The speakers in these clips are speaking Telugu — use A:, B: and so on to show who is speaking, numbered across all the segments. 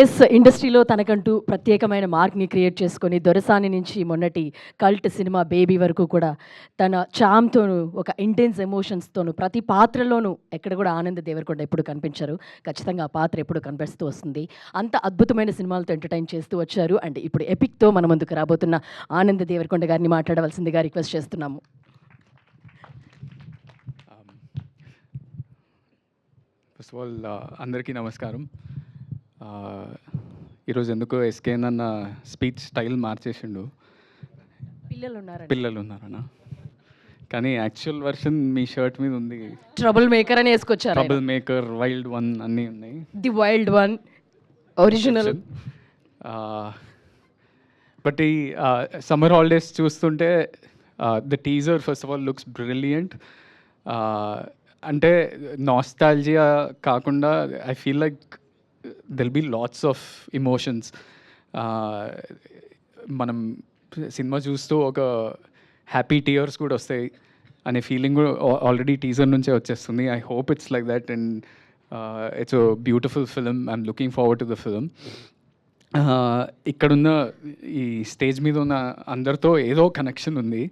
A: ఎస్ ఇండస్ట్రీలో తనకంటూ ప్రత్యేకమైన మార్క్ని క్రియేట్ చేసుకొని దొరసాని నుంచి మొన్నటి కల్ట్ సినిమా బేబీ వరకు కూడా తన చామ్తోనూ ఒక ఇంటెన్స్ ఎమోషన్స్తోనూ ప్రతి పాత్రలోనూ ఎక్కడ కూడా ఆనంద్ దేవరకొండ ఎప్పుడు కనిపించారు. ఖచ్చితంగా ఆ పాత్ర ఎప్పుడు కనిపిస్తూ వస్తుంది. అంత అద్భుతమైన సినిమాలతో ఎంటర్టైన్ చేస్తూ వచ్చారు. అండ్ ఇప్పుడు ఎపిక్తో మన ముందుకు రాబోతున్న ఆనంద్ దేవరకొండ గారిని మాట్లాడవలసిందిగా రిక్వెస్ట్ చేస్తున్నాము.
B: ఫస్ట్ ఆఫ్ ఆల్ అందరికీ నమస్కారం. ఈరోజు ఎందుకో ఎస్కేన్ అన్న స్పీచ్ స్టైల్ మార్చేసిండు. పిల్లలు ఉన్నారన్న, కానీ యాక్చువల్ వర్షన్ మీ షర్ట్ మీద ఉంది.
A: ట్రబుల్ మేకర్ అని వేసుకొచ్చారు.
B: ట్రబుల్ మేకర్, వైల్డ్ వన్ అన్నీ ఉన్నాయి.
A: The wild one original.
B: But ఈ సమ్మర్ హాలిడేస్ చూస్తుంటే the teaser first of all looks brilliant. అంటే నాస్టాల్జియా కాకుండా I feel like they'll be lots of emotions. మనం సినిమా చూస్తూ ఒక హ్యాపీ టీయర్స్ కూడా వస్తాయి అనే ఫీలింగ్ కూడా ఆల్రెడీ టీజర్ నుంచే వచ్చేస్తుంది. I hope it's like that and it's a beautiful film. I'm looking forward to the film. ఇక్కడున్న ఈ స్టేజ్ మీద ఉన్న అందరితో ఏదో కనెక్షన్ ఉంది.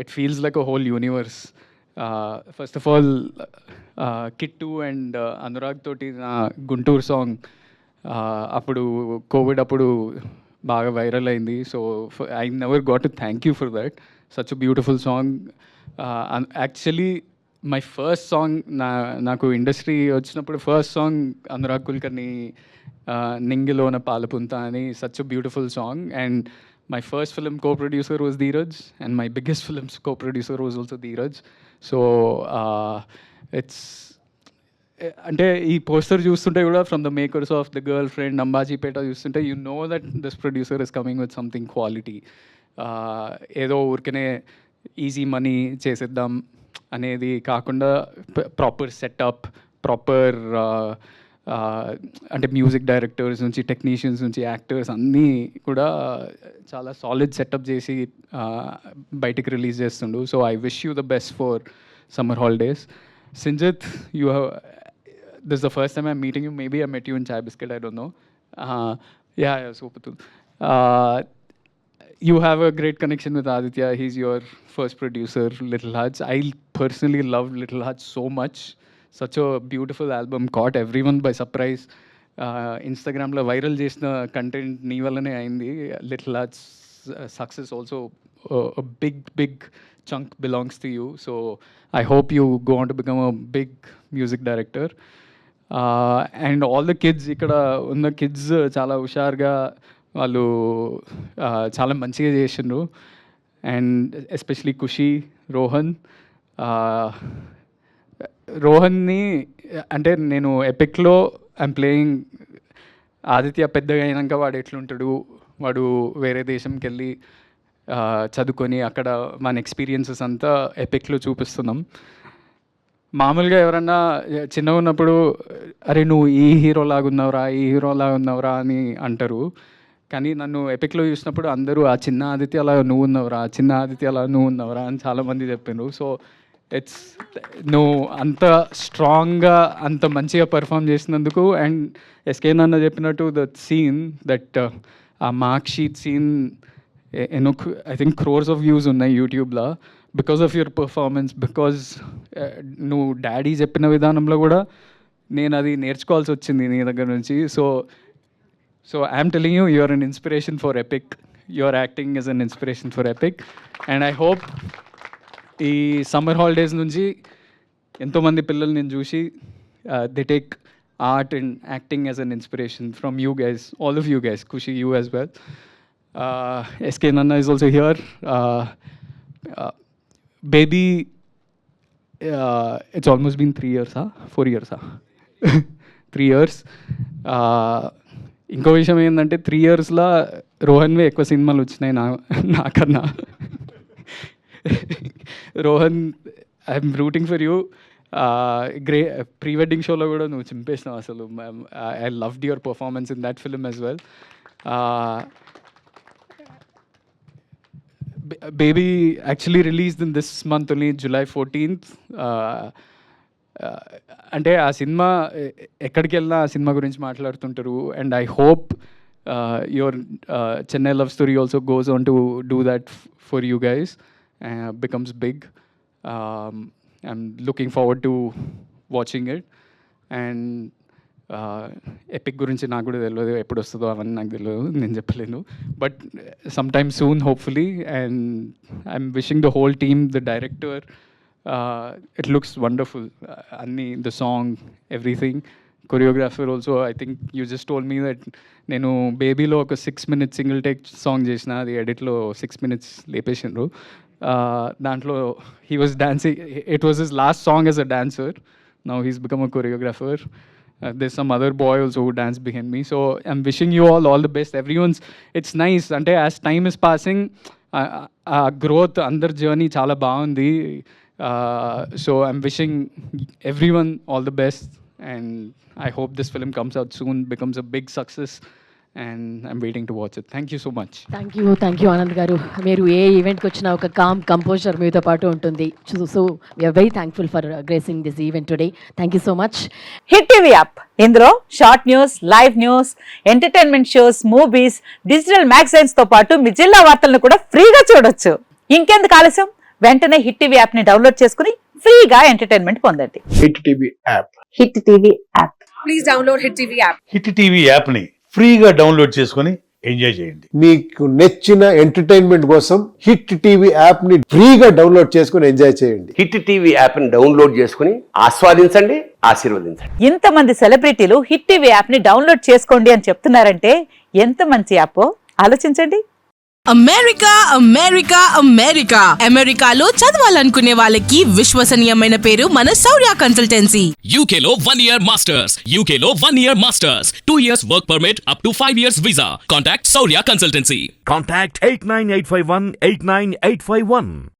B: It feels like a whole universe. First of all Kittu and Anurag తోటి నా గుంటూరు సాంగ్ అప్పుడు కోవిడ్ అప్పుడు బాగా వైరల్ అయింది. So I never got to thank you for that. Such a beautiful song. Actually my first song నాకు ఇండస్ట్రీ వచ్చినప్పుడు ఫస్ట్ సాంగ్ అనురాగ్ కుల్కర్ని నింగిలోన పాలపుంత అని. Such a beautiful song. And my first film co-producer was Dheeraj, and my biggest film co-producer was also Dheeraj. So it's అంటే ఈ పోస్టర్ చూస్తుంటే కూడా from the makers of the girl friend Ambajipeta చూస్తుంటే you know that this producer is coming with something quality. ఏదో ఊరికనే ఈజీ మనీ చేసేద్దాం అనేది కాకుండా ప్రాపర్ సెటప్, ప్రాపర్ అంటే మ్యూజిక్ డైరెక్టర్స్ నుంచి టెక్నీషియన్స్ నుంచి యాక్టర్స్ అన్నీ కూడా చాలా సాలిడ్ సెటప్ చేసి బయటికి రిలీజ్ చేస్తుండు. So I wish you the best for summer holidays. Sinjith, you have this the first time I'm meeting you. Maybe I met you in chai biscuit, I don't know. Yeah super. You have a great connection with Aditya. He's your first producer, Little Huts. I personally love Little Huts so much. Such a beautiful album, caught everyone by surprise. Instagramలో వైరల్ చేసిన కంటెంట్ నీ వల్లనే అయింది. Little hearts success also big chunk belongs to you. So I hope you go on to become a big music director. And all the kids, ఇక్కడ ఉన్న కిడ్స్ చాలా హుషారుగా వాళ్ళు చాలా మంచిగా చేసిండ్రు. అండ్ ఎస్పెషలీ ఖుషి, రోహన్ని అంటే నేను ఎపిక్లో ఐమ్ ప్లేయింగ్ ఆదిత్య పెద్దగా అయినాక వాడు ఎట్లుంటాడు, వాడు వేరే దేశంకి వెళ్ళి చదువుకొని అక్కడ మన ఎక్స్పీరియన్సెస్ అంతా ఎపిక్లో చూపిస్తున్నాం. మామూలుగా ఎవరన్నా చిన్నగా ఉన్నప్పుడు అరే నువ్వు ఈ హీరోలాగా ఉన్నావురా అని అంటారు. కానీ నన్ను ఎపిక్లో చూసినప్పుడు అందరూ ఆ చిన్న ఆదిత్య అలా నువ్వు ఉన్నావురా అని చాలామంది చెప్పారు. సో ఇట్స్ నువ్వు అంత స్ట్రాంగ్గా అంత మంచిగా పర్ఫామ్ చేసినందుకు. అండ్ ఎస్కే నాన్న చెప్పినట్టు దట్ సీన్, దట్ ఆ మార్క్ షీట్ సీన్ ఎన్నో I think crores of views ఉన్నాయి యూట్యూబ్లో because of your performance. Because నువ్వు డాడీ చెప్పిన విధానంలో కూడా నేను అది నేర్చుకోవాల్సి వచ్చింది నీ దగ్గర నుంచి. So I'm telling you, you're an inspiration for Epic. Your acting is an inspiration for Epic. And I hope ఈ సమ్మర్ హాలిడేస్ నుంచి ఎంతోమంది పిల్లలు నేను చూసి they take art and acting as an inspiration from you guys, all of you guys. Khushi, you as well. SK నన్నా is also here. Baby, it's almost been 3 years, 4 years, 3 years. ఇంకో విషయం ఏంటంటే 3 yearsలో రోహన్వే ఎక్కువ సినిమాలు వచ్చినాయి నాకన్నా. Rohan, I'm rooting for you. Pre wedding షోలో కూడా నువ్వు చింపేసినావు అసలు. I loved your performance in that film as well. Baby actually released in this month only, July 14th. అంటే ఆ సినిమా ఎక్కడికి వెళ్ళినా ఆ సినిమా గురించి మాట్లాడుతుంటారు. And I hope your Chennai love story also goes on to do that for you guys, becomes big. I'm looking forward to watching it. And epic గురించి నాకు కూడా తెలియదు, ఎప్పుడు వస్తుందో అవన్నీ నాకు తెలియదు, నేను చెప్పలేను. But some time soon hopefully. And I'm wishing the whole team, the director, it looks wonderful. అన్నీ, the song, everything. Choreographer also, I think you just told me that నేను బేబీలో ఒక 6 minutes సింగిల్ టేక్ సాంగ్ చేసిన, అది ఎడిట్లో 6 minutes లేపేసిండ్రు. దాంట్లో he was dancing, it was his last song as a dancer. Now he's become a choreographer. There's some other boy also who danced behind me. So I'm wishing you all the best. It's nice. Ante as time is passing, growth, under journey chala baagundi. So I'm wishing everyone all the best. And I hope this film comes out soon, becomes a big success. And I'm waiting to watch it. Thank you so much.
A: Thank you Anand గారు. మీరు ఏ ఈవెంట్కి వచ్చినా ఒక కామ్ కంపోజర్ మీతో పాటు ఉంటుంది. So we're very thankful for gracing this event today. Thank you so much.
C: Hit TV app, ఇందులో short news, live news, entertainment shows, movies, digital magazines తో పాటు మీ జిల్లా వార్తలను కూడా ఫ్రీగా చూడొచ్చు. ఇంకెందుకు ఆలస్యం, వెంటనే హిట్ టీవీ యాప్ ని డౌన్లోడ్ చేసుకుని ఫ్రీగా ఎంటర్టైన్మెంట్ పొందండి.
D: Hit TV app.
C: Hit TV app.
E: Please download Hit TV app.
D: Hit TV app ని ఫ్రీగా డౌన్లోడ్ చేసుకొని ఎంజాయ్ చేయండి.
F: మీకు నచ్చిన ఎంటర్టైన్మెంట్ కోసం హిట్ టీవీ యాప్ ని ఫ్రీగా డౌన్లోడ్ చేసుకొని ఎంజాయ్ చేయండి.
G: హిట్ టీవీ యాప్ని డౌన్లోడ్ చేసుకుని ఆస్వాదించండి, ఆశీర్వదించండి.
C: ఇంతమంది సెలబ్రిటీలు హిట్ టీవీ యాప్ ని డౌన్లోడ్ చేసుకోండి అని చెప్తున్నారంటే ఎంత మంచి యాప్ ఆలోచించండి.
H: అమెరికా అమెరికా అమెరికా అమెరికాలో చదవాలనుకునే వాళ్ళకి విశ్వసనీయమైన పేరు మన శౌర్య కన్సల్టెన్సీ.
I: UK లో 1 year masters, UK లో 1 year masters, 2 years work permit up to 5 years visa. Contact Saurya Consultancy.
J: Contact 89851 89851.